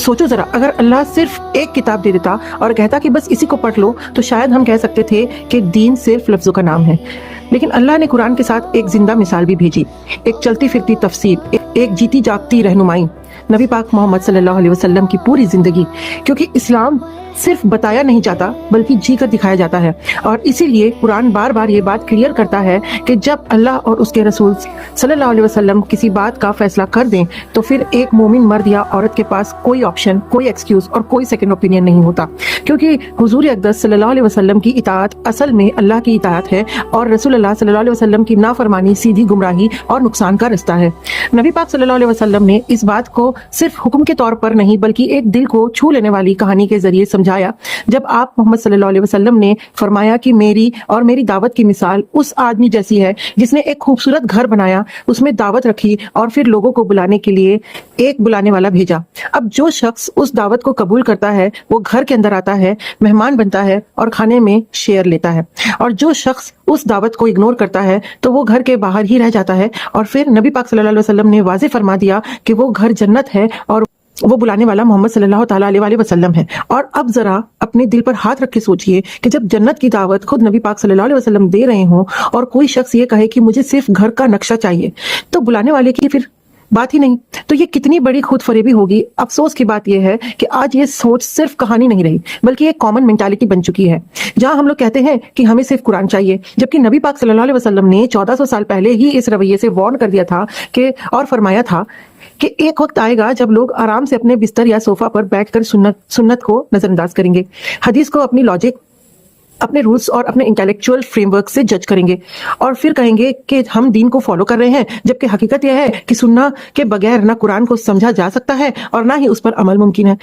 सोचो जरा, अगर अल्लाह सिर्फ एक किताब दे देता और कहता कि बस इसी को पढ़ लो, तो शायद हम कह सकते थे कि दीन सिर्फ लफ्जों का नाम है। लेकिन अल्लाह ने कुरान के साथ एक जिंदा मिसाल भी भेजी, एक चलती फिरती तफसीर, एक जीती जागती रहनुमाई, नबी पाक मोहम्मद सल्लल्लाहु अलैहि वसल्लम की पूरी जिंदगी। क्योंकि इस्लाम सिर्फ बताया नहीं जाता बल्कि जी कर दिखाया जाता है। और इसीलिए कुरान बार बार ये बात क्लियर करता है कि जब अल्लाह और उसके रसूल सल्लल्लाहु अलैहि वसल्लम किसी बात का फैसला कर दें तो फिर एक मोमिन मर्द या औरत के पास कोई ऑप्शन, कोई एक्सक्यूज और कोई सेकंड ओपिनियन नहीं होता। क्योंकि हुजूर अक़दस सल्लल्लाहु अलैहि वसल्लम की इताअत असल में अल्लाह की इताअत है और रसूलुल्लाह सल्लल्लाहु अलैहि वसल्लम की नाफरमानी सीधी गुमराही और नुकसान का रास्ता है। नबी पाक सल्लल्लाहु अलैहि वसल्लम ने इस बात को सिर्फ हुक्म के तौर पर नहीं बल्कि एक दिल को छू लेने वाली कहानी के जरिए समझाया, जब आप मोहम्मद सल्लल्लाहु अलैहि वसल्लम ने फरमाया कि मेरी दावत की मिसाल उस आदमी जैसी है जिसने एक खूबसूरत घर बनाया, उसमें दावत रखी और फिर लोगों को बुलाने के लिए एक बुलाने वाला भेजा। अब जो शख्स उस दावत को कबूल करता है वो घर के अंदर आता है, मेहमान बनता है और खाने में शेयर लेता है, और जो शख्स उस दावत को इग्नोर करता है तो वो घर के बाहर ही रह जाता है। और फिर नबी पाक सल्लल्लाहु अलैहि वसल्लम ने वाज़ेह फरमा दिया कि वो घर जन्नत है और वो बुलाने वाला मोहम्मद सल्लल्लाहु ताला अलैहि वसल्लम है। और अब जरा अपने दिल पर हाथ रख के सोचिए कि जब जन्नत की दावत खुद नबी पाक सल्लल्लाहु अलैहि वसल्लम दे रहे हों और कोई शख्स ये कहे कि मुझे सिर्फ घर का नक्शा चाहिए, तो बुलाने वाले की फिर बात ही नहीं। तो ये कितनी बड़ी खुद फरेबी होगी। अफसोस की बात यह है कि आज ये सोच सिर्फ कहानी नहीं रही बल्कि एक कॉमन मेंटालिटी बन चुकी है, जहां हम लोग कहते हैं कि हमें सिर्फ कुरान चाहिए, जबकि नबी पाक सल्लल्लाहु अलैहि वसल्लम ने 1400 साल पहले ही इस रवैये से वार्न कर दिया था कि और फरमाया था कि एक वक्त आएगा जब लोग आराम से अपने बिस्तर या सोफा पर बैठकर सुन्नत को नजरअंदाज करेंगे, हदीस को अपनी लॉजिक, अपने रूल्स और अपने इंटेलेक्चुअल फ्रेमवर्क से जज करेंगे और फिर कहेंगे कि हम दीन को फॉलो कर रहे हैं, जबकि हकीकत यह है कि सुन्ना के बगैर ना कुरान को समझा जा सकता है और ना ही उस पर अमल मुमकिन है।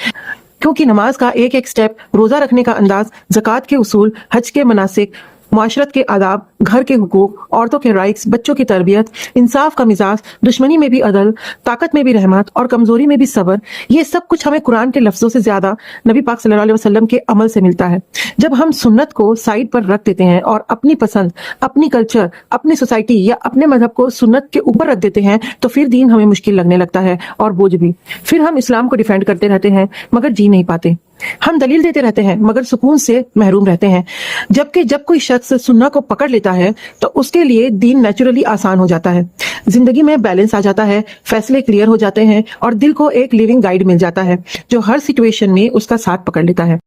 क्योंकि नमाज का एक एक स्टेप, रोजा रखने का अंदाज, ज़कात के उसूल, हज के मनासिक, मुआशरत के आदाब, घर के हुकूक, औरतों के राइट्स, बच्चों की तरबियत, इंसाफ का मिजाज, दुश्मनी में भी अदल, ताकत में भी रहमत और कमजोरी में भी सब्र, ये सब कुछ हमें कुरान के लफ्जों से ज्यादा नबी पाक सल्लल्लाहु अलैहि वसल्लम के अमल से मिलता है। जब हम सुन्नत को साइड पर रख देते हैं और अपनी पसंद, अपनी कल्चर, अपनी सोसाइटी या अपने मजहब को सुन्नत के ऊपर रख देते हैं तो फिर दीन हमें मुश्किल लगने लगता है और बोझ भी। फिर हम इस्लाम को डिफेंड करते रहते हैं मगर जी नहीं पाते। हम दलील देते रहते हैं मगर सुकून से महरूम रहते हैं। जबकि जब कोई शख्स सुन्ना को पकड़ लेता है तो उसके लिए दीन नेचुरली आसान हो जाता है, जिंदगी में बैलेंस आ जाता है, फैसले क्लियर हो जाते हैं और दिल को एक लिविंग गाइड मिल जाता है जो हर सिचुएशन में उसका साथ पकड़ लेता है।